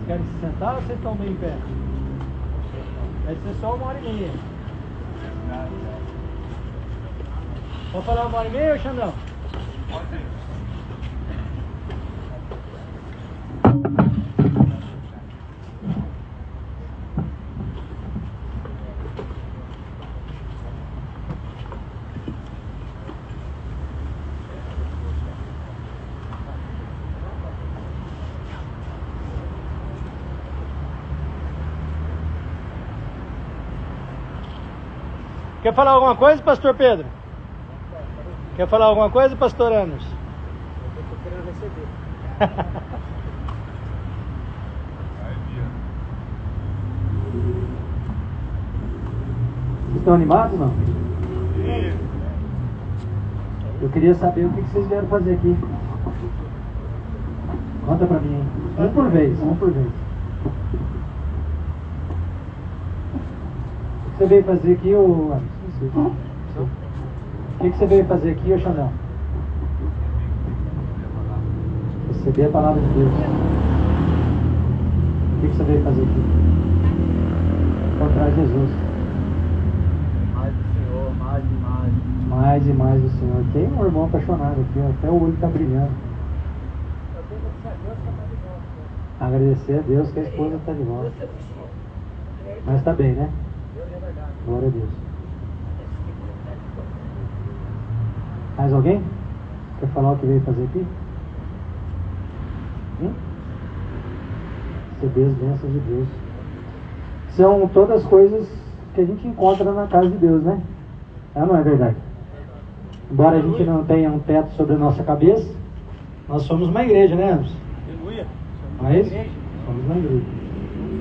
querem se sentar ou vocês estão bem em pé? Vai ser só 1h30. Pode falar 1h30, Xandão? Pode. Quer falar alguma coisa, pastor Pedro? Quer falar alguma coisa, pastor Anderson? Eu estou querendo receber. Vocês estão animados, não? Eu queria saber o que vocês vieram fazer aqui. Conta pra mim, hein? Um por vez. O que você veio fazer aqui, ô Anderson? O que você veio fazer aqui, ô Xandão? Receber a palavra de Deus. O que você veio fazer aqui? Encontrar Jesus. Mais do Senhor, mais e mais. Mais e mais do Senhor. Tem um irmão apaixonado aqui, ó, até o olho está brilhando. Eu tenho que agradecer a Deus que está de volta. Agradecer a Deus que a esposa está de volta. Mas está bem, né? Deus é verdade. Glória a Deus. Mais alguém? Quer falar o que veio fazer aqui? Receber as bênçãos de Deus. São todas coisas que a gente encontra na casa de Deus, né? Não é verdade? Embora a gente não tenha um teto sobre a nossa cabeça, nós somos uma igreja, né, Anderson? Aleluia. Mas somos uma igreja.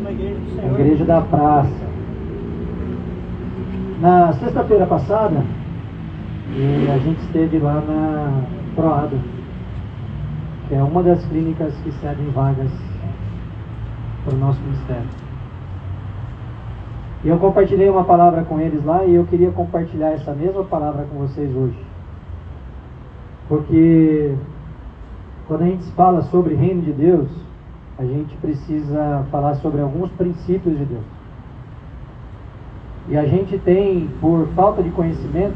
Uma igreja do A Senhor. igreja da praça. Na sexta-feira passada, a gente esteve lá na Proado, que é uma das clínicas que cedem vagas para o nosso ministério. E eu compartilhei uma palavra com eles lá e eu queria compartilhar essa mesma palavra com vocês hoje. Porque quando a gente fala sobre o reino de Deus, a gente precisa falar sobre alguns princípios de Deus. E a gente tem, por falta de conhecimento,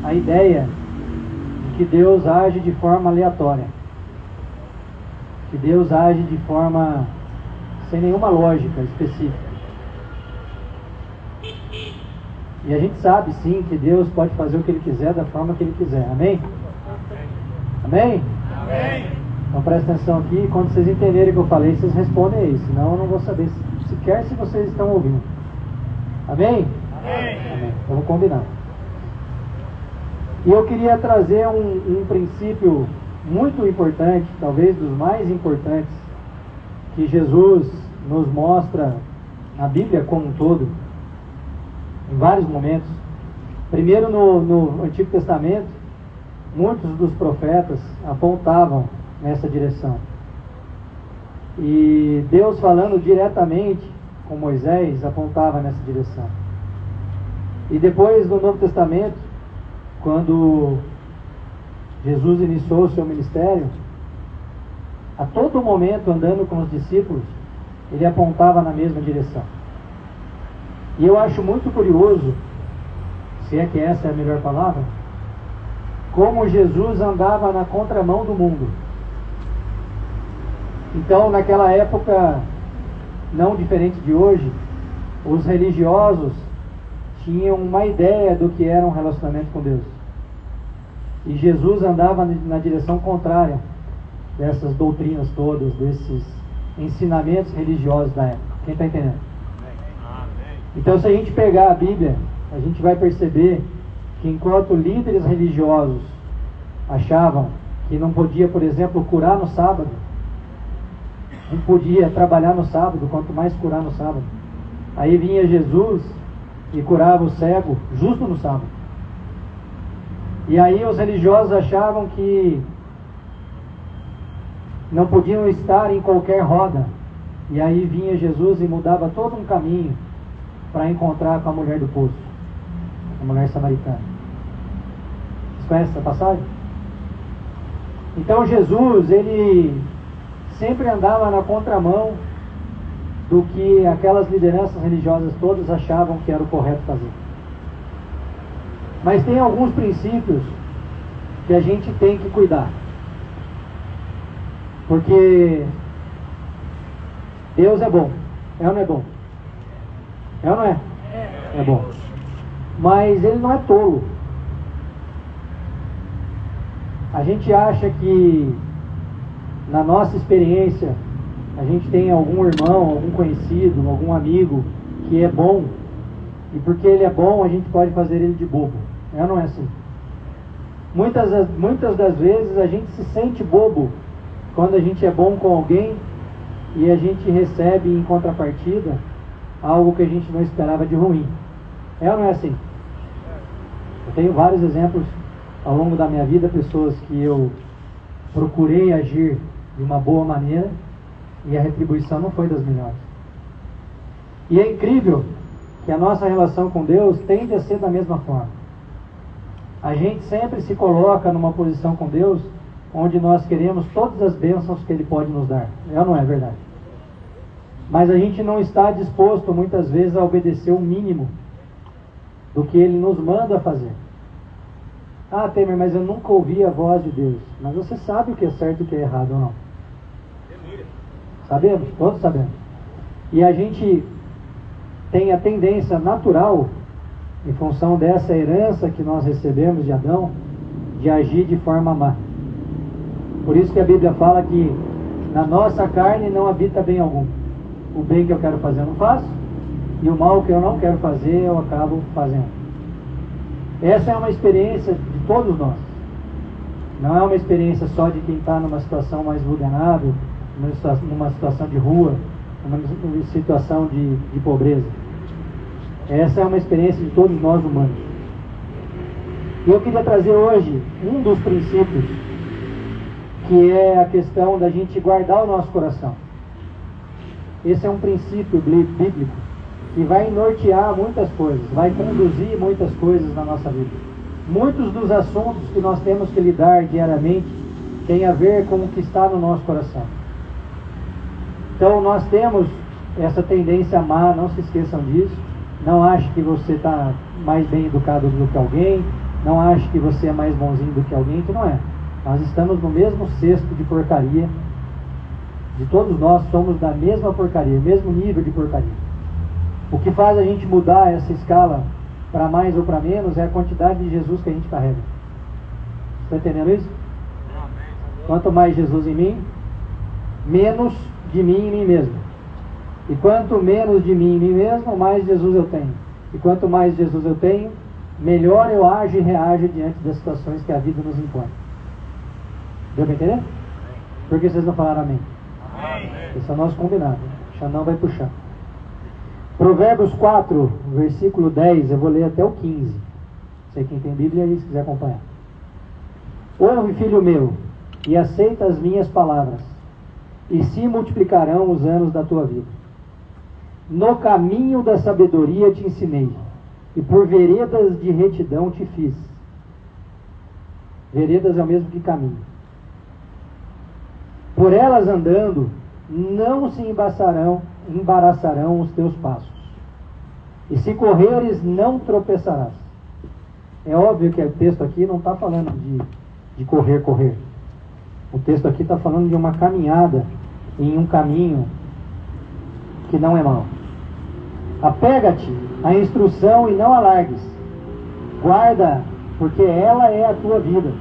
a ideia de que Deus age de forma aleatória. Que Deus age de forma sem nenhuma lógica específica. E a gente sabe sim que Deus pode fazer o que Ele quiser da forma que Ele quiser. Amém? Amém? Amém. Então presta atenção aqui, quando vocês entenderem o que eu falei, vocês respondem aí, senão eu não vou saber sequer se vocês estão ouvindo. Amém? Amém. Amém. Vamos combinar. E eu queria trazer um princípio muito importante, talvez dos mais importantes, que Jesus nos mostra na Bíblia como um todo, em vários momentos. Primeiro no Antigo Testamento, muitos dos profetas apontavam nessa direção. E Deus falando diretamente com Moisés apontava nessa direção. E depois no Novo Testamento, quando Jesus iniciou o seu ministério, a todo momento andando com os discípulos, ele apontava na mesma direção. E eu acho muito curioso, se é que essa é a melhor palavra, como Jesus andava na contramão do mundo. Então, naquela época, não diferente de hoje, os religiosos tinham uma ideia do que era um relacionamento com Deus. E Jesus andava na direção contrária dessas doutrinas todas, desses ensinamentos religiosos da época. Quem está entendendo? Então, se a gente pegar a Bíblia, a gente vai perceber que enquanto líderes religiosos achavam que não podia, por exemplo, curar no sábado, não podia trabalhar no sábado, quanto mais curar no sábado. Aí vinha Jesus e curava o cego justo no sábado. E aí os religiosos achavam que não podiam estar em qualquer roda. E aí vinha Jesus e mudava todo um caminho para encontrar com a mulher do poço, a mulher samaritana. Vocês conhecem essa passagem? Então Jesus, ele sempre andava na contramão do que aquelas lideranças religiosas todas achavam que era o correto fazer. Mas tem alguns princípios que a gente tem que cuidar. Porque Deus é bom. É ou não é bom? É ou não é? É bom. Mas Ele não é tolo. A gente acha que na nossa experiência a gente tem algum irmão, algum conhecido, algum amigo que é bom, e porque ele é bom a gente pode fazer ele de bobo. É ou não é assim? Muitas das vezes a gente se sente bobo quando a gente é bom com alguém e a gente recebe em contrapartida algo que a gente não esperava de ruim. É ou não é assim? Eu tenho vários exemplos ao longo da minha vida, pessoas que eu procurei agir de uma boa maneira e a retribuição não foi das melhores. E é incrível que a nossa relação com Deus tende a ser da mesma forma. A gente sempre se coloca numa posição com Deus onde nós queremos todas as bênçãos que Ele pode nos dar. É ou não é verdade? Mas a gente não está disposto muitas vezes a obedecer o mínimo do que Ele nos manda fazer. Ah, Temer, mas eu nunca ouvi a voz de Deus. Mas você sabe o que é certo e o que é errado ou não? Sabemos, todos sabemos. E a gente tem a tendência natural, em função dessa herança que nós recebemos de Adão, de agir de forma má. Por isso que a Bíblia fala que na nossa carne não habita bem algum. O bem que eu quero fazer eu não faço, e o mal que eu não quero fazer eu acabo fazendo. Essa é uma experiência de todos nós. Não é uma experiência só de quem está numa situação mais vulnerável, numa situação de rua, numa situação de pobreza. Essa é uma experiência de todos nós humanos. E eu queria trazer hoje um dos princípios, que é a questão da gente guardar o nosso coração. Esse é um princípio bíblico que vai nortear muitas coisas, vai conduzir muitas coisas na nossa vida. Muitos dos assuntos que nós temos que lidar diariamente têm a ver com o que está no nosso coração. Então nós temos essa tendência má, não se esqueçam disso. Não ache que você está mais bem educado do que alguém, não ache que você é mais bonzinho do que alguém, que não é. Nós estamos no mesmo cesto de porcaria, de todos nós somos da mesma porcaria, mesmo nível de porcaria. O que faz a gente mudar essa escala para mais ou para menos é a quantidade de Jesus que a gente carrega. Está entendendo isso? Quanto mais Jesus em mim, menos de mim em mim mesmo. E quanto menos de mim em mim mesmo, mais Jesus eu tenho. E quanto mais Jesus eu tenho, melhor eu ajo e reajo diante das situações que a vida nos impõe. Deu para entender? Por que vocês não falaram amém? Esse é o nosso combinado. O Xandão vai puxar. Provérbios 4, versículo 10, eu vou ler até o 15. Sei quem tem Bíblia aí, se quiser acompanhar. Ouve, filho meu, e aceita as minhas palavras, e se multiplicarão os anos da tua vida. No caminho da sabedoria te ensinei, e por veredas de retidão te fiz. Veredas é o mesmo que caminho. Por elas andando, não se embaraçarão os teus passos. E se correres, não tropeçarás. É óbvio que o texto aqui não está falando de correr. O texto aqui está falando de uma caminhada em um caminho que não é mau. Apega-te à instrução e não a largues. Guarda, porque ela é a tua vida.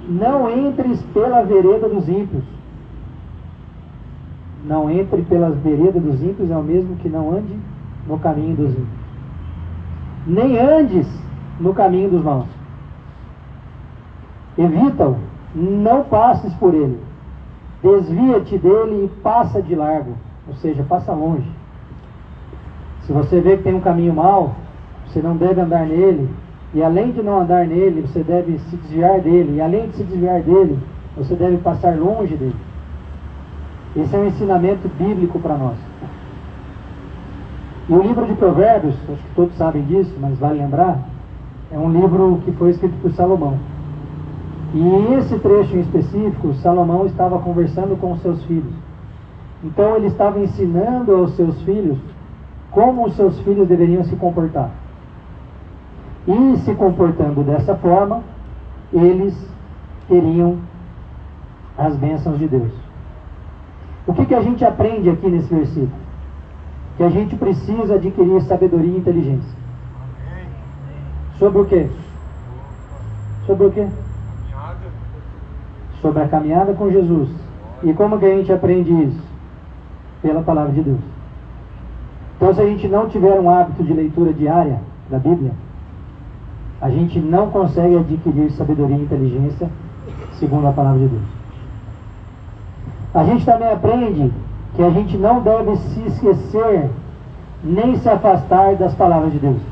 Não entres pela vereda dos ímpios. Não entre pelas veredas dos ímpios é o mesmo que não ande no caminho dos ímpios. Nem andes no caminho dos maus. Evita-o, não passes por ele. Desvia-te dele e passa de largo, ou seja, passa longe. Se você vê que tem um caminho mau, você não deve andar nele, e além de não andar nele, você deve se desviar dele, e além de se desviar dele, você deve passar longe dele. Esse é um ensinamento bíblico para nós. E o livro de Provérbios, acho que todos sabem disso, mas vale lembrar, é um livro que foi escrito por Salomão. E esse trecho em específico, Salomão estava conversando com os seus filhos. Então ele estava ensinando aos seus filhos como os seus filhos deveriam se comportar. E se comportando dessa forma, eles teriam as bênçãos de Deus. O que a gente aprende aqui nesse versículo? Que a gente precisa adquirir sabedoria e inteligência. Sobre o quê? Sobre o quê? Sobre a caminhada com Jesus. E como que a gente aprende isso? Pela palavra de Deus. Então, se a gente não tiver um hábito de leitura diária da Bíblia, a gente não consegue adquirir sabedoria e inteligência segundo a palavra de Deus. A gente também aprende que a gente não deve se esquecer nem se afastar das palavras de Deus.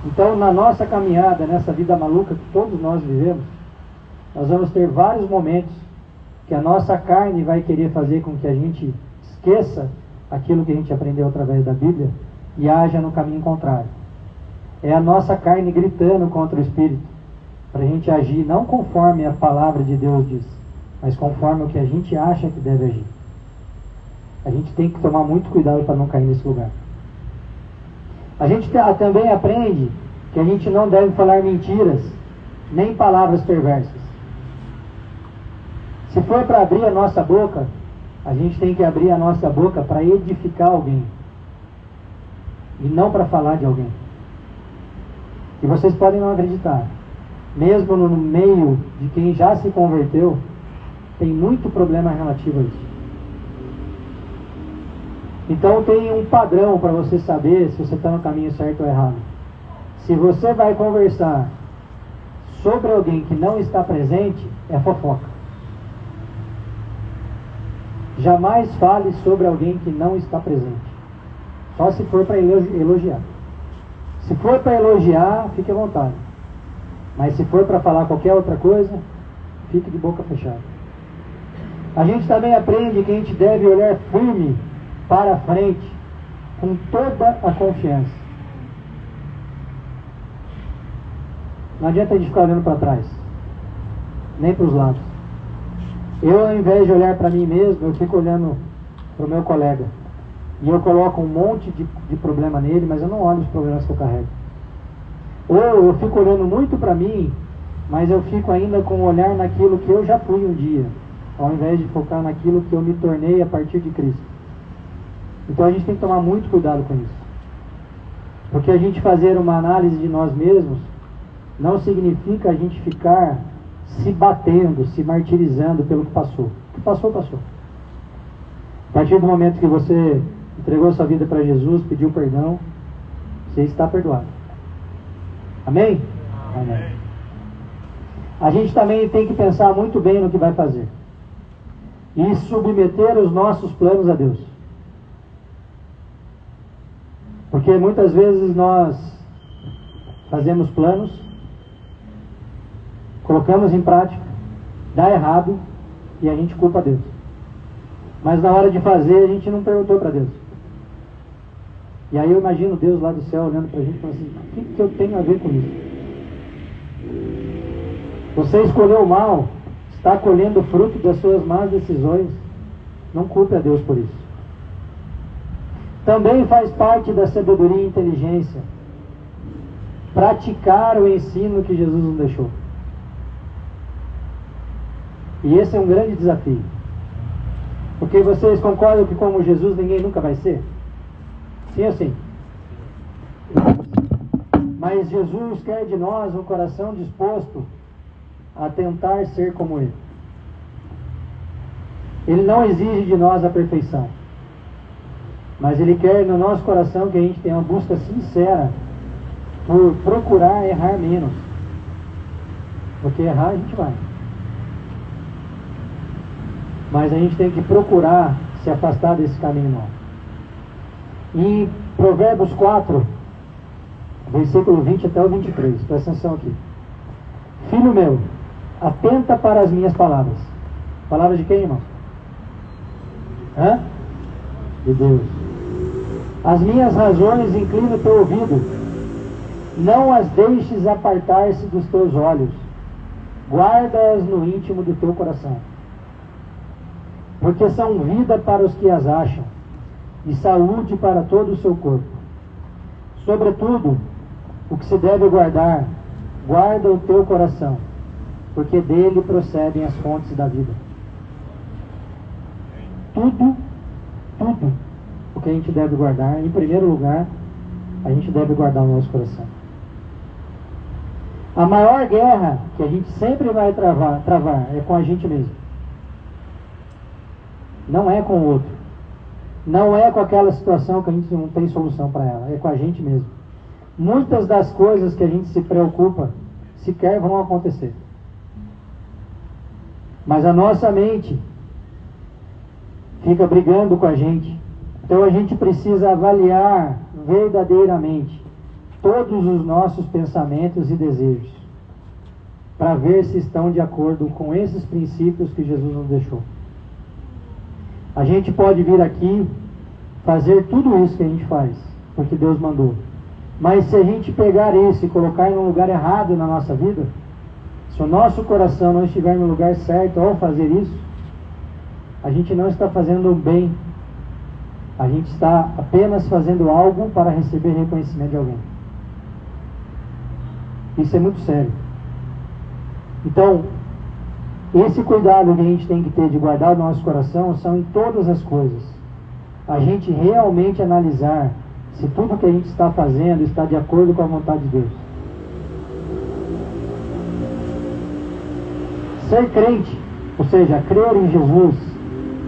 Então, na nossa caminhada, nessa vida maluca que todos nós vivemos, nós vamos ter vários momentos que a nossa carne vai querer fazer com que a gente esqueça aquilo que a gente aprendeu através da Bíblia e haja no caminho contrário. É a nossa carne gritando contra o Espírito, para a gente agir não conforme a palavra de Deus diz, mas conforme o que a gente acha que deve agir. A gente tem que tomar muito cuidado para não cair nesse lugar. A gente também aprende que a gente não deve falar mentiras, nem palavras perversas. Se for para abrir a nossa boca, a gente tem que abrir a nossa boca para edificar alguém, e não para falar de alguém. E vocês podem não acreditar, mesmo no meio de quem já se converteu, tem muito problema relativo a isso. Então tem um padrão para você saber se você está no caminho certo ou errado. Se você vai conversar sobre alguém que não está presente, é fofoca. Jamais fale sobre alguém que não está presente. Só se for para elogiar. Se for para elogiar, fique à vontade. Mas se for para falar qualquer outra coisa, fique de boca fechada. A gente também aprende que a gente deve olhar firme para a frente, com toda a confiança. Não adianta a gente ficar olhando para trás, nem para os lados. Eu, ao invés de olhar para mim mesmo, eu fico olhando para o meu colega. E eu coloco um monte de problema nele, mas eu não olho os problemas que eu carrego. Ou eu fico olhando muito para mim, mas eu fico ainda com o olhar naquilo que eu já fui um dia, ao invés de focar naquilo que eu me tornei a partir de Cristo. Então a gente tem que tomar muito cuidado com isso. Porque a gente fazer uma análise de nós mesmos não significa a gente ficar se batendo, se martirizando pelo que passou. O que passou, passou. A partir do momento que você entregou sua vida para Jesus, pediu perdão, você está perdoado. Amém? Amém. A gente também tem que pensar muito bem no que vai fazer. E submeter os nossos planos a Deus. Porque muitas vezes nós fazemos planos, colocamos em prática, dá errado e a gente culpa Deus. Mas na hora de fazer a gente não perguntou para Deus. E aí eu imagino Deus lá do céu olhando para a gente e falando assim: o que eu tenho a ver com isso? Você escolheu o mal, está colhendo o fruto das suas más decisões. Não culpe a Deus por isso. Também faz parte da sabedoria e inteligência praticar o ensino que Jesus nos deixou. E esse é um grande desafio. Porque vocês concordam que como Jesus ninguém nunca vai ser? Sim ou sim? Mas Jesus quer de nós um coração disposto a tentar ser como Ele. Ele não exige de nós a perfeição. Mas Ele quer no nosso coração que a gente tenha uma busca sincera por procurar errar menos. Porque errar a gente vai. Mas a gente tem que procurar se afastar desse caminho mau. Em Provérbios 4, versículo 20 até o 23, presta atenção aqui. Filho meu, atenta para as minhas palavras. Palavras de quem, irmão? De Deus. As minhas razões inclina o teu ouvido, não as deixes apartar-se dos teus olhos. guarda-as no íntimo do teu coração, porque são vida para os que as acham, e saúde para todo o seu corpo. Sobretudo, o que se deve guardar, guarda o teu coração, porque dele procedem as fontes da vida. Tudo o que a gente deve guardar, em primeiro lugar, a gente deve guardar o nosso coração. A maior guerra que a gente sempre vai travar é com a gente mesmo. Não é com o outro. Não é com aquela situação que a gente não tem solução para ela. É com a gente mesmo. Muitas das coisas que a gente se preocupa sequer vão acontecer. Mas a nossa mente fica brigando com a gente. Então a gente precisa avaliar verdadeiramente todos os nossos pensamentos e desejos, para ver se estão de acordo com esses princípios que Jesus nos deixou. A gente pode vir aqui fazer tudo isso que a gente faz, porque Deus mandou. Mas se a gente pegar isso e colocar em um lugar errado na nossa vida, se o nosso coração não estiver no lugar certo ao fazer isso, a gente não está fazendo o bem. A gente está apenas fazendo algo para receber reconhecimento de alguém. Isso é muito sério. Então, esse cuidado que a gente tem que ter de guardar o nosso coração são em todas as coisas. A gente realmente analisar se tudo que a gente está fazendo está de acordo com a vontade de Deus. Ser crente, ou seja, crer em Jesus,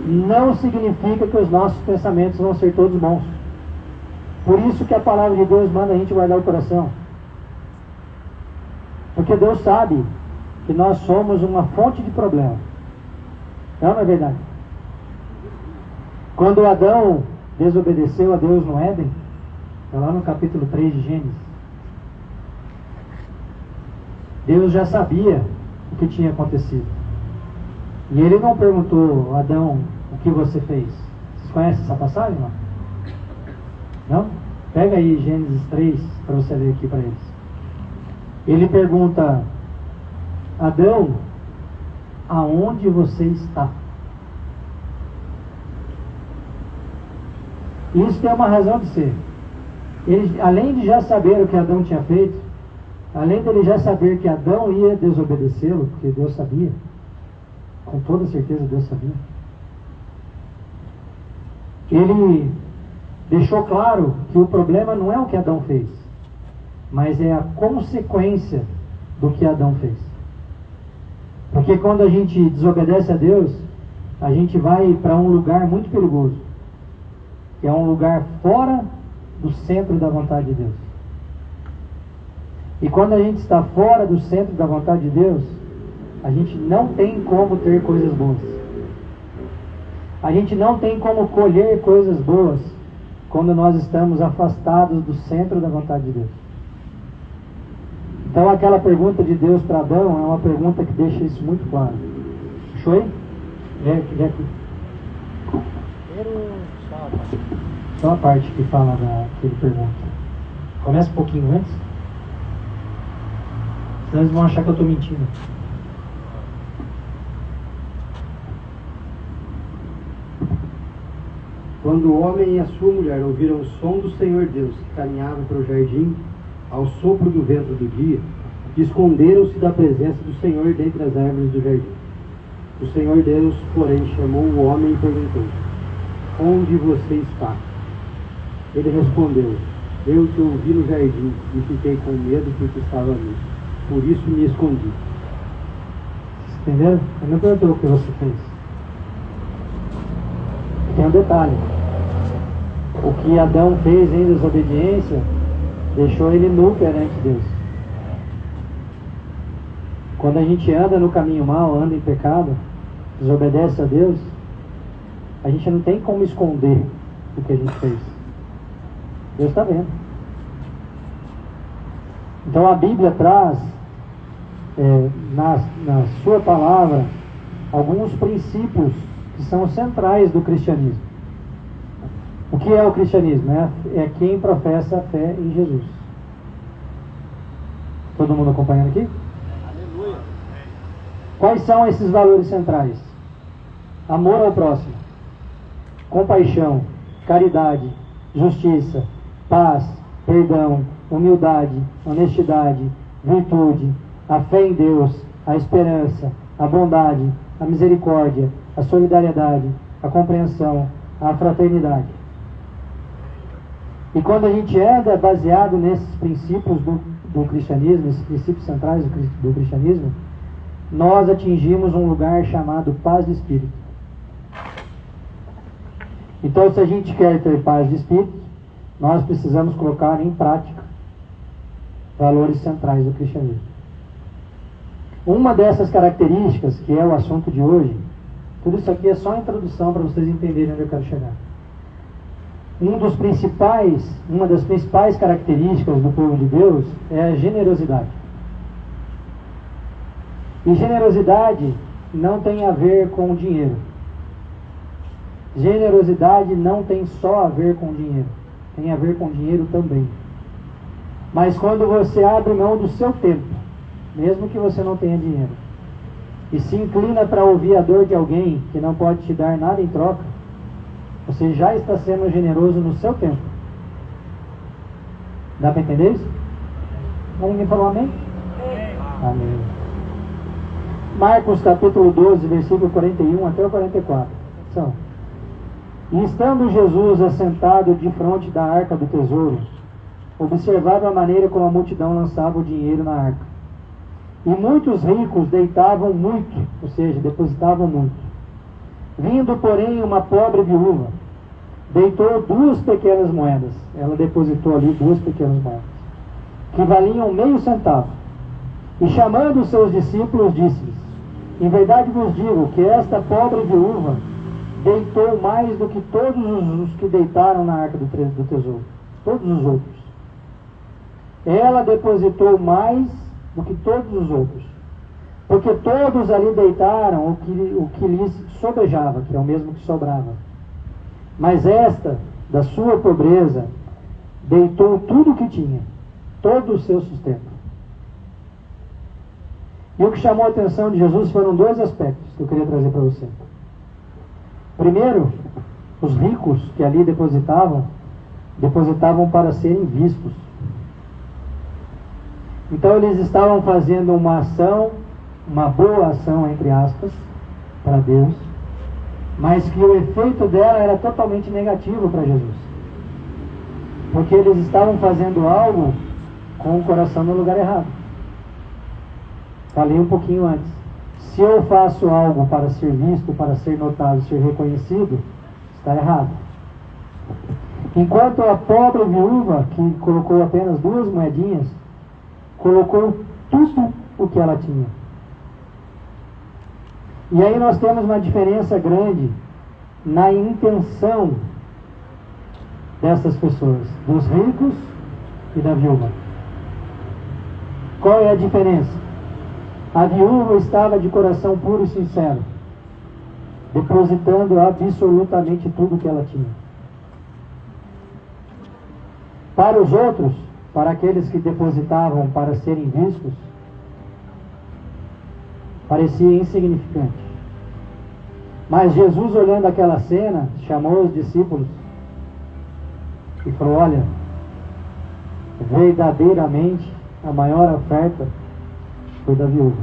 não significa que os nossos pensamentos vão ser todos bons. Por isso que a palavra de Deus manda a gente guardar o coração. Porque Deus sabe que nós somos uma fonte de problema. Não é verdade? Quando Adão desobedeceu a Deus no Éden, é lá no capítulo 3 de Gênesis, Deus já sabia o que tinha acontecido. E ele não perguntou a Adão o que você fez. Vocês conhecem essa passagem? Não? Pega aí Gênesis 3 para você ler aqui para eles. Ele pergunta: Adão, aonde você está? Isso tem uma razão de ser. Ele, além de já saber o que Adão tinha feito, além dele já saber que Adão ia desobedecê-lo, porque Deus sabia, com toda certeza Deus sabia, ele deixou claro que o problema não é o que Adão fez, mas é a consequência do que Adão fez. Porque quando a gente desobedece a Deus, a gente vai para um lugar muito perigoso, que é um lugar fora do centro da vontade de Deus. E quando a gente está fora do centro da vontade de Deus, a gente não tem como ter coisas boas. A gente não tem como colher coisas boas quando nós estamos afastados do centro da vontade de Deus. Então aquela pergunta de Deus para Adão é uma pergunta que deixa isso muito claro. Achou aí? Vem aqui. Só a parte que fala que ele pergunta. Começa um pouquinho antes. Senão eles vão achar que eu estou mentindo. Quando o homem e a sua mulher ouviram o som do Senhor Deus que caminhava para o jardim, ao sopro do vento do dia, esconderam-se da presença do Senhor dentre as árvores do jardim. O Senhor Deus, porém, chamou o homem e perguntou: onde você está? Ele respondeu: eu te ouvi no jardim e fiquei com medo porque estava nu. Por isso me escondi. Entenderam? Ele não perguntou o que você fez. Tem um detalhe. O que Adão fez em desobediência deixou ele nu perante Deus. Quando a gente anda no caminho mau, anda em pecado, desobedece a Deus, a gente não tem como esconder o que a gente fez. Deus está vendo. Então a Bíblia traz na sua palavra alguns princípios que são centrais do cristianismo. O que é o cristianismo? É quem professa a fé em Jesus. Todo mundo acompanhando aqui? Aleluia. Quais são esses valores centrais? Amor ao próximo, compaixão, caridade, justiça, paz, perdão, humildade, honestidade, virtude, a fé em Deus, a esperança, a bondade, a misericórdia, a solidariedade, a compreensão, a fraternidade. E quando a gente anda baseado nesses princípios do cristianismo, esses princípios centrais do cristianismo, nós atingimos um lugar chamado paz de espírito. Então, se a gente quer ter paz de espírito, nós precisamos colocar em prática valores centrais do cristianismo. Uma dessas características, que é o assunto de hoje, tudo isso aqui é só introdução para vocês entenderem onde eu quero chegar. Uma das principais características do povo de Deus é a generosidade. E generosidade não tem a ver com dinheiro. Generosidade não tem só a ver com dinheiro. Tem a ver com dinheiro também. Mas quando você abre mão do seu tempo, mesmo que você não tenha dinheiro, e se inclina para ouvir a dor de alguém que não pode te dar nada em troca, você já está sendo generoso no seu tempo. Dá para entender isso? Alguém falou amém? Amém. Marcos capítulo 12, versículo 41 até o 44. São. E estando Jesus assentado de frente da arca do tesouro, observava a maneira como a multidão lançava o dinheiro na arca. E muitos ricos deitavam muito, ou seja, depositavam muito. Vindo, porém, uma pobre viúva, deitou 2 pequenas moedas. Ela depositou ali 2 pequenas moedas, que valiam meio centavo. E chamando os seus discípulos, disse-lhes: em verdade vos digo que esta pobre viúva deitou mais do que todos os que deitaram na arca do tesouro. Todos os outros. Ela depositou mais do que todos os outros. Porque todos ali deitaram o que lhes sobejava, que é o mesmo que sobrava. Mas esta, da sua pobreza, deitou tudo o que tinha, todo o seu sustento. E o que chamou a atenção de Jesus foram 2 aspectos que eu queria trazer para você. Primeiro, os ricos que ali depositavam para serem vistos. Então eles estavam fazendo uma ação, uma boa ação, entre aspas, para Deus, mas que o efeito dela era totalmente negativo para Jesus. Porque eles estavam fazendo algo com o coração no lugar errado. Falei um pouquinho antes. Se eu faço algo para ser visto, para ser notado, ser reconhecido, está errado. Enquanto a pobre viúva, que colocou apenas 2 moedinhas, colocou tudo o que ela tinha. E aí nós temos uma diferença grande na intenção dessas pessoas, dos ricos e da viúva. Qual é a diferença? A viúva estava de coração puro e sincero, depositando absolutamente tudo que ela tinha. Para os outros, para aqueles que depositavam para serem vistos, parecia insignificante. Mas Jesus, olhando aquela cena, chamou os discípulos e falou: olha, verdadeiramente a maior oferta foi da viúva.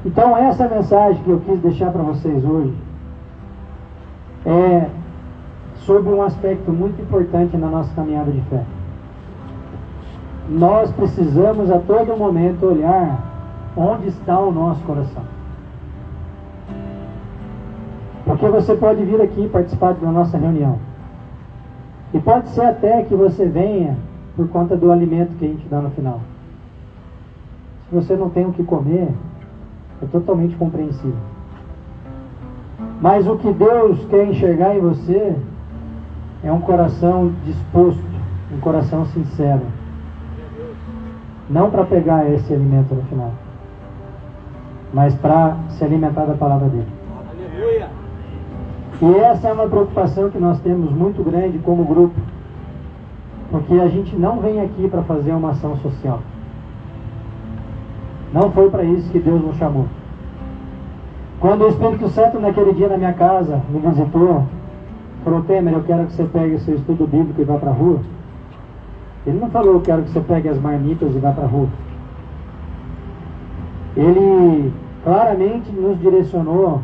Então essa mensagem que eu quis deixar para vocês hoje é sobre um aspecto muito importante na nossa caminhada de fé. Nós precisamos a todo momento olhar onde está o nosso coração. Porque você pode vir aqui participar da nossa reunião. E pode ser até que você venha por conta do alimento que a gente dá no final. Se você não tem o que comer, é totalmente compreensível. Mas o que Deus quer enxergar em você é um coração disposto, um coração sincero. Não para pegar esse alimento no final, mas para se alimentar da palavra dele. Aleluia! E essa é uma preocupação que nós temos muito grande como grupo, porque a gente não vem aqui para fazer uma ação social. Não foi para isso que Deus nos chamou. Quando o Espírito Santo naquele dia na minha casa me visitou, falou: Temer, eu quero que você pegue o seu estudo bíblico e vá para a rua. Ele não falou: eu quero que você pegue as marmitas e vá para a rua. Ele claramente nos direcionou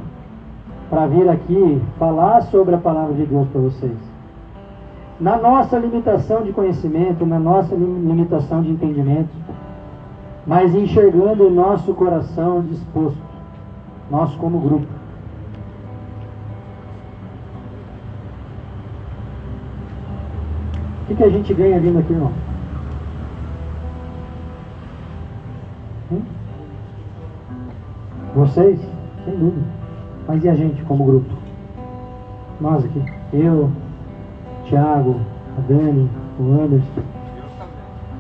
para vir aqui falar sobre a palavra de Deus para vocês. Na nossa limitação de conhecimento, na nossa limitação de entendimento, mas enxergando o nosso coração disposto, nós como grupo. O que a gente ganha vindo aqui, irmão? Vocês? Sem dúvida. Mas e a gente como grupo? Nós aqui. Eu, Thiago, a Dani, o Anderson.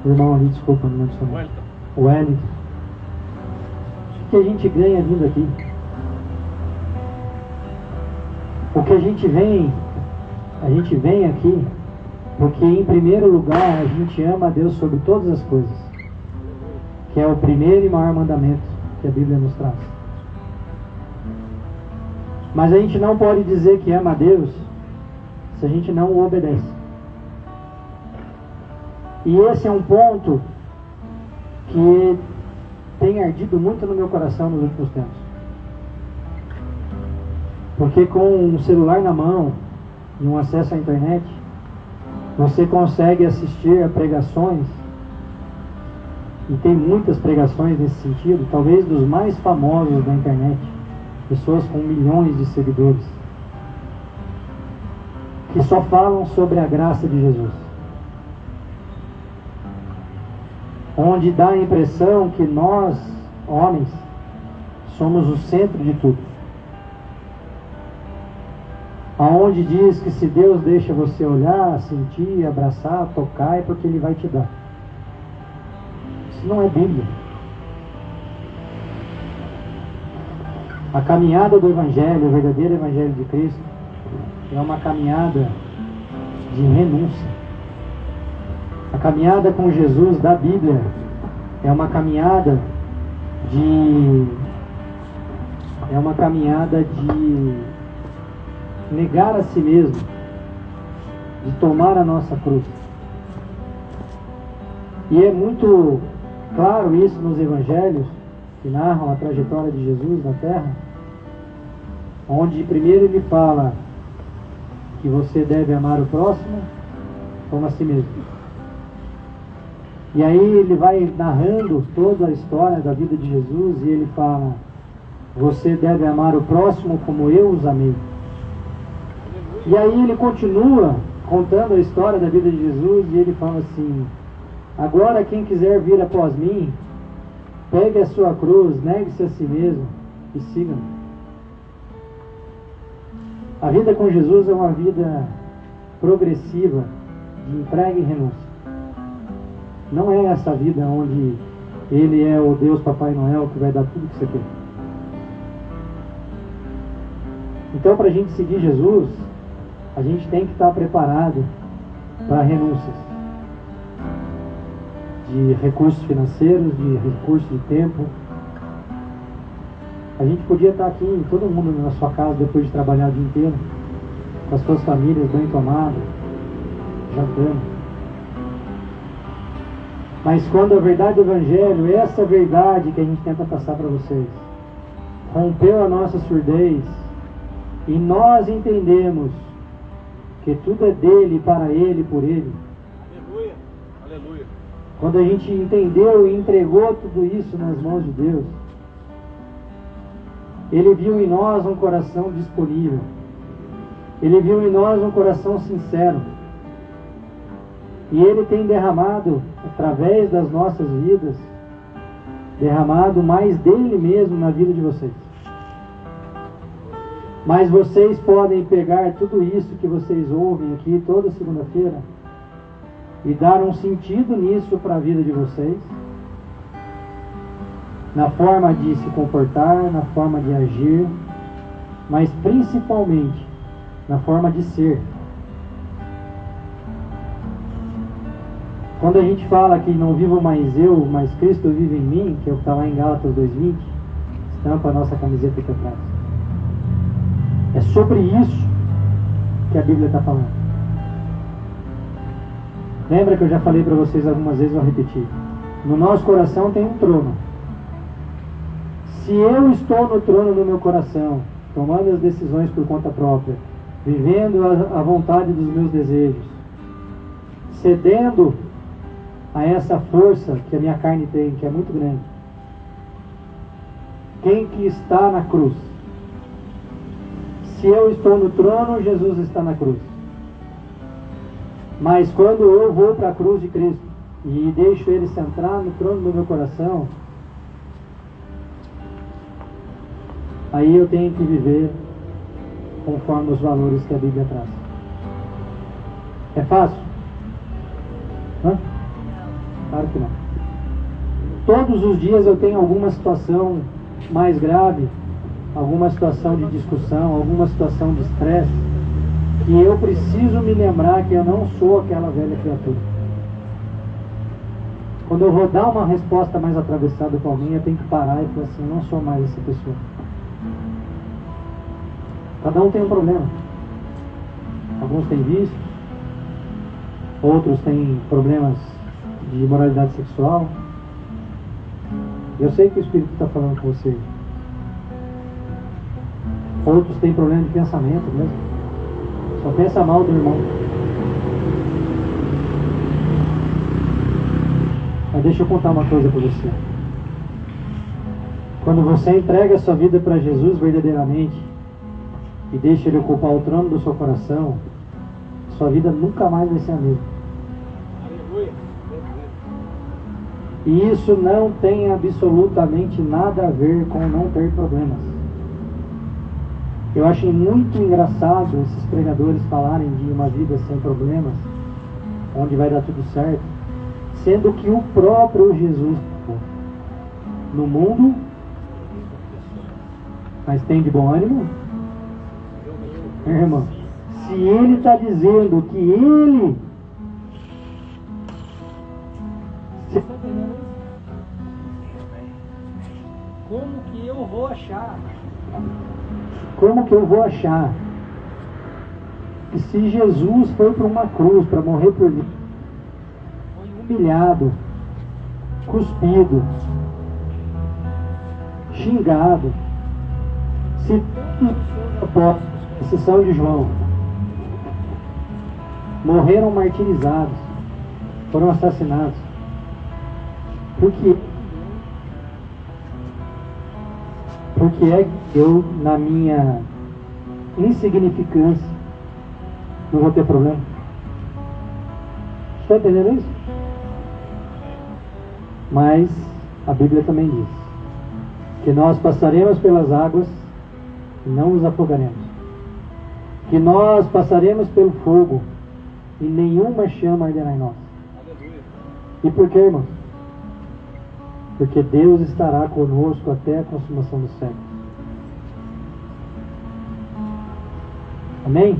O irmão ali, desculpa, não lembro seu nome. O Wellington. O que a gente ganha vindo aqui? O que a gente vem aqui porque, em primeiro lugar, a gente ama a Deus sobre todas as coisas, que é o primeiro e maior mandamento que a Bíblia nos traz. Mas a gente não pode dizer que ama a Deus se a gente não o obedece. E esse é um ponto que tem ardido muito no meu coração nos últimos tempos. Porque com um celular na mão e um acesso à internet, você consegue assistir a pregações, e tem muitas pregações nesse sentido, talvez dos mais famosos da internet, pessoas com milhões de seguidores, que só falam sobre a graça de Jesus, onde dá a impressão que nós, homens, somos o centro de tudo. Aonde diz que se Deus deixa você olhar, sentir, abraçar, tocar, é porque Ele vai te dar. Isso não é Bíblia. A caminhada do Evangelho, o verdadeiro Evangelho de Cristo, é uma caminhada de renúncia. A caminhada com Jesus da Bíblia é uma caminhada de negar a si mesmo, de tomar a nossa cruz. E é muito claro isso nos evangelhos que narram a trajetória de Jesus na terra, onde primeiro ele fala que você deve amar o próximo como a si mesmo. E aí ele vai narrando toda a história da vida de Jesus e ele fala: você deve amar o próximo como eu os amei. E aí ele continua contando a história da vida de Jesus e ele fala assim: agora quem quiser vir após mim, pegue a sua cruz, negue-se a si mesmo e siga-me. A vida com Jesus é uma vida progressiva de entrega e renúncia. Não é essa vida onde Ele é o Deus Papai Noel que vai dar tudo que você quer. Então, para a gente seguir Jesus, a gente tem que estar preparado para renúncias de recursos financeiros, de recursos de tempo. A gente podia estar aqui, todo mundo na sua casa, depois de trabalhar o dia inteiro, com as suas famílias bem tomadas, jantando. Mas quando a verdade do Evangelho, essa verdade que a gente tenta passar para vocês, rompeu a nossa surdez, e nós entendemos que tudo é dele, para ele, por ele. Aleluia, aleluia. Quando a gente entendeu e entregou tudo isso nas mãos de Deus, Ele viu em nós um coração disponível. Ele viu em nós um coração sincero. E Ele tem derramado, através das nossas vidas, derramado mais dele mesmo na vida de vocês. Mas vocês podem pegar tudo isso que vocês ouvem aqui toda segunda-feira e dar um sentido nisso para a vida de vocês, na forma de se comportar, na forma de agir, mas principalmente na forma de ser. Quando a gente fala que não vivo mais eu, mas Cristo vive em mim, que é o que está lá em Gálatas 2:20, estampa a nossa camiseta aqui atrás. É sobre isso que a Bíblia está falando. Lembra que eu já falei para vocês algumas vezes, vou repetir. No nosso coração tem um trono. Se eu estou no trono do meu coração, tomando as decisões por conta própria, vivendo a vontade dos meus desejos, cedendo a essa força que a minha carne tem, que é muito grande, quem que está na cruz? Se eu estou no trono, Jesus está na cruz. Mas quando eu vou para a cruz de Cristo e deixo Ele centrar no trono do meu coração, aí eu tenho que viver conforme os valores que a Bíblia traz. É fácil? Hã? Claro que não. Todos os dias eu tenho alguma situação mais grave, alguma situação de discussão, alguma situação de estresse, que eu preciso me lembrar que eu não sou aquela velha criatura. Quando eu vou dar uma resposta mais atravessada com alguém, eu tenho que parar e falar assim, eu não sou mais essa pessoa. Cada um tem um problema. Alguns têm vícios, outros têm problemas de imoralidade sexual. Eu sei que o Espírito está falando com você. Outros têm problema de pensamento mesmo. Só pensa mal do irmão. Mas deixa eu contar uma coisa para você. Quando você entrega a sua vida para Jesus verdadeiramente e deixa Ele ocupar o trono do seu coração, sua vida nunca mais vai ser a mesma. Aleluia. E isso não tem absolutamente nada a ver com não ter problemas. Eu acho muito engraçado esses pregadores falarem de uma vida sem problemas, onde vai dar tudo certo, sendo que o próprio Jesus no mundo, mas tem de bom ânimo? Irmão, se Ele está dizendo que Ele Como que eu vou achar? Como que eu vou achar que se Jesus foi para uma cruz para morrer por mim, foi humilhado, cuspido, xingado, se todos os apóstolos, exceção de João, morreram martirizados, foram assassinados, porque é que eu, na minha insignificância, não vou ter problema? Está entendendo isso? Mas a Bíblia também diz que nós passaremos pelas águas e não nos afogaremos, que nós passaremos pelo fogo e nenhuma chama arderá em nós. E por quê, irmãos? Porque Deus estará conosco até a consumação dos séculos. Amém?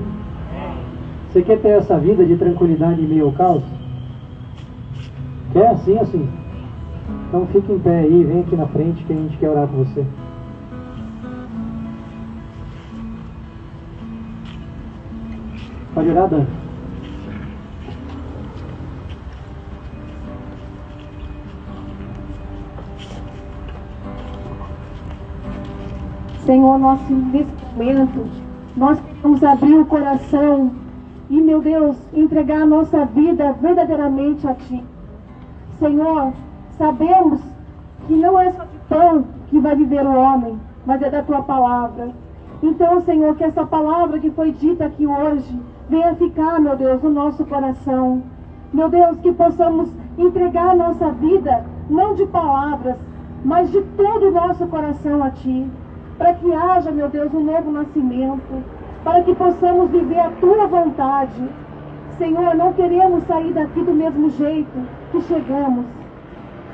Você quer ter essa vida de tranquilidade em meio ao caos? Quer assim, assim? Então fique em pé aí, vem aqui na frente que a gente quer orar com você. Pode orar, Dani? Senhor, nesse momento, nós queremos abrir o coração e, meu Deus, entregar a nossa vida verdadeiramente a Ti. Senhor, sabemos que não é só de pão que vai viver o homem, mas é da Tua palavra. Então, Senhor, que essa palavra que foi dita aqui hoje venha ficar, meu Deus, no nosso coração. Meu Deus, que possamos entregar a nossa vida, não de palavras, mas de todo o nosso coração a Ti. Para que haja, meu Deus, um novo nascimento, para que possamos viver a Tua vontade. Senhor, não queremos sair daqui do mesmo jeito que chegamos.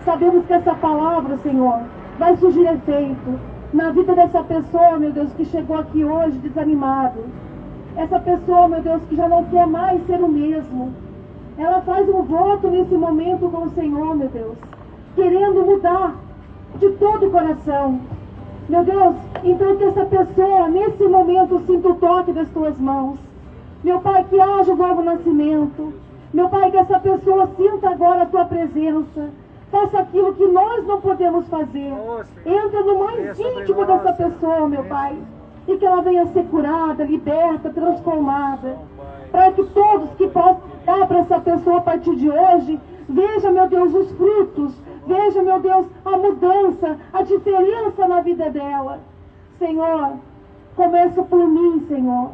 Sabemos que essa palavra, Senhor, vai surgir efeito na vida dessa pessoa, meu Deus, que chegou aqui hoje desanimado. Essa pessoa, meu Deus, que já não quer mais ser o mesmo. ela faz um voto nesse momento com o Senhor, meu Deus, querendo mudar de todo o coração. Meu Deus, então que essa pessoa, nesse momento, sinta o toque das tuas mãos. Meu Pai, que haja o novo nascimento. Meu Pai, que essa pessoa sinta agora a tua presença. Faça aquilo que nós não podemos fazer. Entra no mais íntimo dessa pessoa, meu Pai. E que ela venha ser curada, liberta, transformada. Para que todos que possam dar para essa pessoa a partir de hoje, veja, meu Deus, os frutos. Veja, meu Deus, a mudança, a diferença na vida dela. Senhor, começa por mim, Senhor.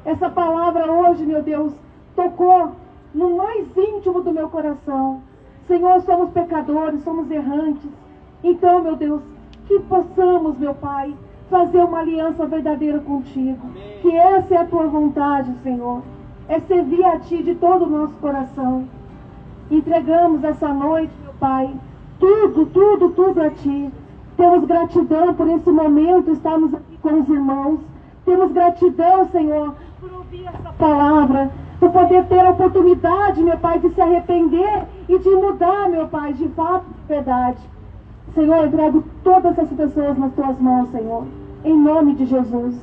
Essa palavra hoje, meu Deus, tocou no mais íntimo do meu coração. Senhor, somos pecadores, somos errantes. Então, meu Deus, que possamos, meu Pai, fazer uma aliança verdadeira contigo. Amém. Que essa é a tua vontade, Senhor. É servir a ti de todo o nosso coração. Entregamos essa noite, meu Pai, tudo a ti. Temos gratidão por esse momento, estarmos aqui com os irmãos. Temos gratidão, Senhor, por ouvir essa palavra, por poder ter a oportunidade, meu Pai, de se arrepender e de mudar, meu Pai, de fato, de verdade. Senhor, entrego todas essas pessoas nas tuas mãos, Senhor, em nome de Jesus.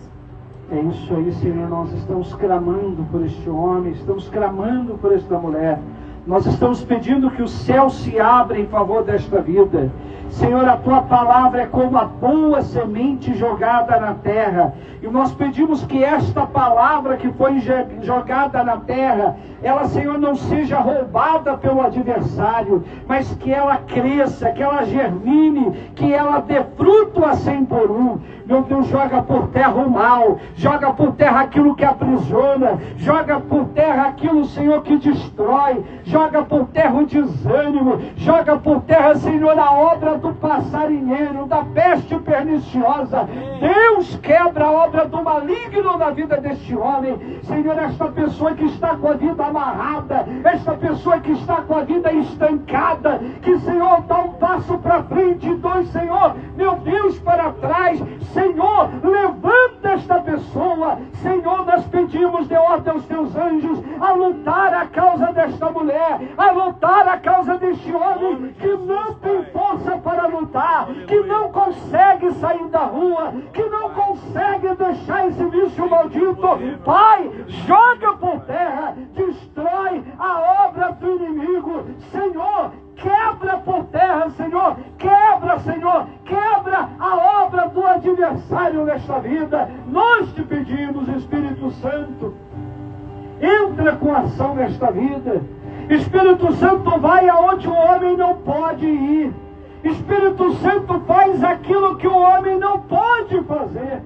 É isso aí, Senhor, nós estamos clamando por este homem, estamos clamando por esta mulher. Nós estamos pedindo que o céu se abra em favor desta vida. Senhor, a tua palavra é como a boa semente jogada na terra. E nós pedimos que esta palavra que foi jogada na terra, ela, Senhor, não seja roubada pelo adversário, mas que ela cresça, que ela germine, que ela dê fruto a 100 por 1. Meu Deus, joga por terra o mal, joga por terra aquilo que aprisiona, joga por terra aquilo, Senhor, que destrói, joga por terra o desânimo, joga por terra, Senhor, a obra do passarinheiro, da peste perniciosa. Deus, quebra a obra do maligno na vida deste homem. Senhor, esta pessoa que está com a vida amarrada, esta pessoa que está com a vida estancada, que, Senhor, dá um passo para frente e dois, Senhor, meu Deus, para trás. Senhor, levanta esta pessoa. Senhor, nós pedimos de ordem aos teus anjos a lutar a causa desta mulher, a lutar a causa deste homem que não tem força para lutar, que não consegue sair da rua, que não consegue deixar esse vício maldito. Pai, joga por terra, destrói a obra do inimigo. Senhor, quebra por terra, Senhor, quebra a obra do adversário nesta vida. Nós te pedimos, Espírito Santo, entra com ação nesta vida. Espírito Santo, vai aonde o homem não pode ir. Espírito Santo, faz aquilo que o homem não pode fazer.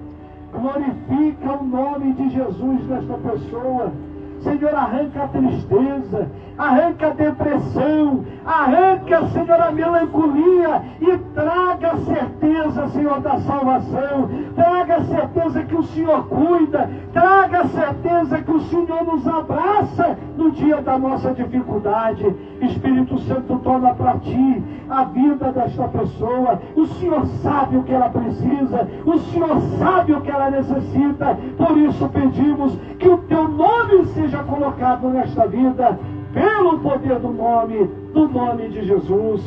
Glorifica o nome de Jesus nesta pessoa. Senhor, arranca a tristeza, arranca a depressão, arranca, Senhor, a melancolia e traga a certeza, Senhor, da salvação. Traga a certeza que o Senhor cuida, traga a certeza que o Senhor nos abraça no dia da nossa dificuldade. Espírito Santo, toma para ti a vida desta pessoa. O Senhor sabe o que ela precisa, o Senhor sabe o que ela necessita. Por isso pedimos que o teu nome seja colocado nesta vida, pelo poder do nome de Jesus.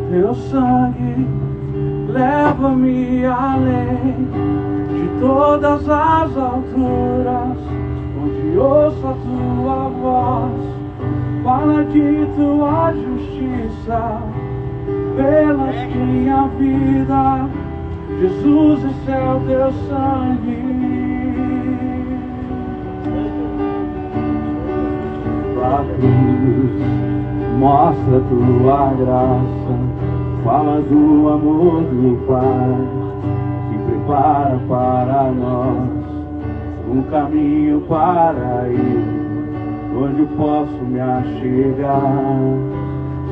Teu sangue leva-me além de todas as alturas, onde ouço a tua voz, fala de tua justiça, pela minha vida. Jesus, esse é o teu sangue. A cruz mostra tua graça, fala do amor do Pai, que prepara para nós um caminho para ir, onde posso me achegar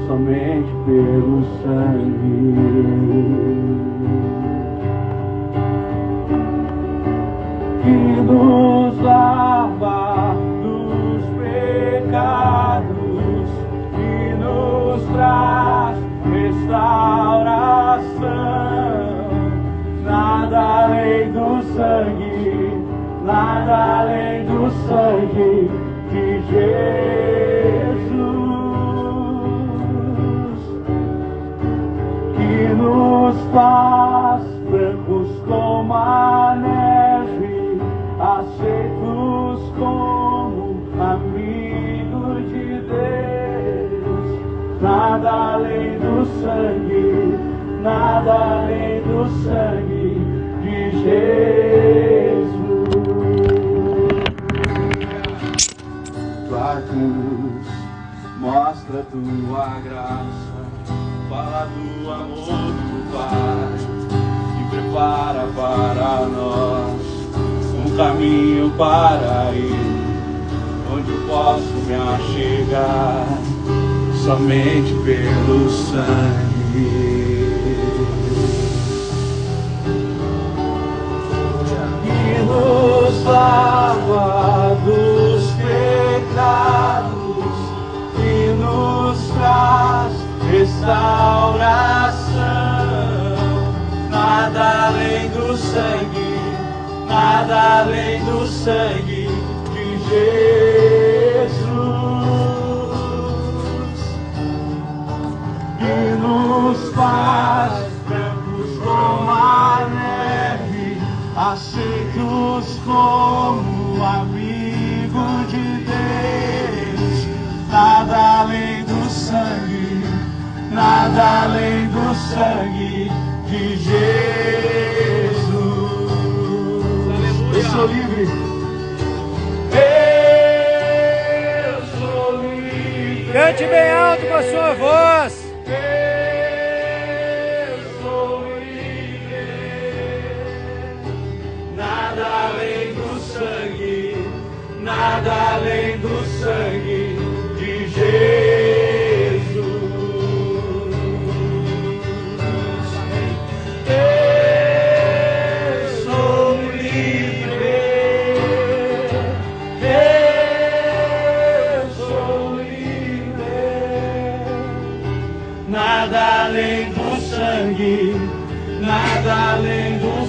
somente pelo sangue. Que nos lava dos pecados, que nos traz restauração. Nada além do sangue, nada além do sangue de Jesus, que nos faz brancos como a neve, aceitos como amigo de Deus. Nada além do sangue, nada além do sangue de Jesus. Tua cruz mostra tua graça, fala do amor do Pai, que prepara para nós um caminho para ir, onde eu posso me achegar somente pelo sangue. Que nos lava dos pecados e nos traz restauração. Nada além do sangue, nada além do sangue de Jesus, que nos faz brancos como a neve, aceitos como amigo de Deus. Nada além do sangue, nada além do sangue de Jesus. Aleluia. Eu sou livre. Eu sou livre. Cante bem alto com a sua voz. Eu sou livre. Nada além do sangue, nada além do sangue de Jesus. Eu sou livre. Eu sou livre. Nada além do sangue, nada além do